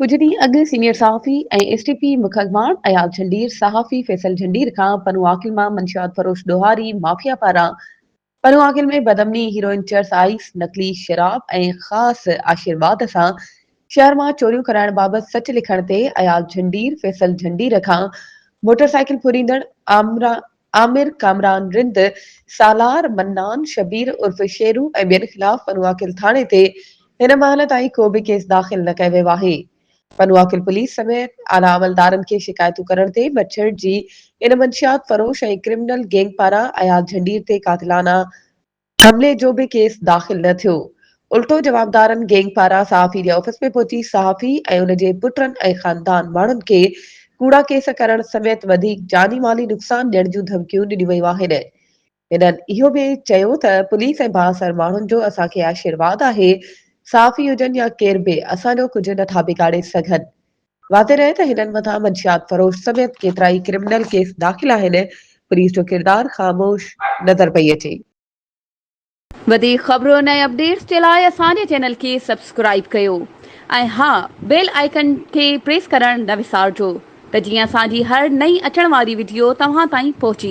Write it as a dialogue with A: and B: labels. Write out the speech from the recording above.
A: कुछ ॾींहं अॻु सीनियर सहाफ़ी ऐं एसटीपी मुखगवाण अयाल झंडीर सहाफ़ी फैसल झंडीर खां पनुआकिल मां मंशियात फरोश ॾोहारी माफ़िया पारां पनुआकिल में बदमनी हीरोइन चर्स आइस नकली शराब ऐं ख़ासि आशीर्वाद सां शहर मां चोरियूं कराइण बाबति सच लिखण ते अयाल झंडीर फैसल झंडीर खां मोटरसाइकिल फुरींदड़ आमिर कामरान रिंद सालार मन्नान शबीर उर्फ शेरू ऐं ॿियनि ख़िलाफ़ पनुआकिल थाणे ते हिन महिल ताईं को बि केस दाख़िल न कयो वियो आहे। पनुआकिल पुलिस समेत आला अमलदारनि खे शिकायतूं करण ते मच्छर जी इन मंशियात फरोश ऐं क्रिमिनल गैंग पारां अयाल झंडीर ते कातिलाना हमले जो भी केस दाख़िल न थियो। उल्टो जवाबदारनि गैंग पारां सहाफ़ी जे ऑफिस में पहुची सहाफ़ी ऐं उन जे पुटनि ऐं ख़ानदान माण्हुनि खे कूड़ा केस करण समेत वधीक जानी माली नुक़सान ॾियण जूं धमकियूं ॾिनियूं वयूं आहिनि। हिननि इहो बि चयो त पुलिस ऐं बाअसर माण्हुनि जो असांखे आशीर्वाद आहे, सहाफ़ी हुजनि या केर बि असांजो कुझु नथा बिगाड़े सघनि। वाज़े रहे त हिननि मथां मंशियात फरोश समेत केतिरा ई क्रिमिनल केस दाख़िल आहिनि। पुलिस जो किरदार ख़ामोश नज़र पई अचे।
B: वधीक ख़बरुनि ऐं अपडेट्स जे लाइ असांजे चैनल खे सब्सक्राइब कयो ऐं हा बेल आइकन खे प्रेस करणु न विसारिजो त जीअं असांजी हर नई अचण वारी वीडियो तव्हां ताईं पहुची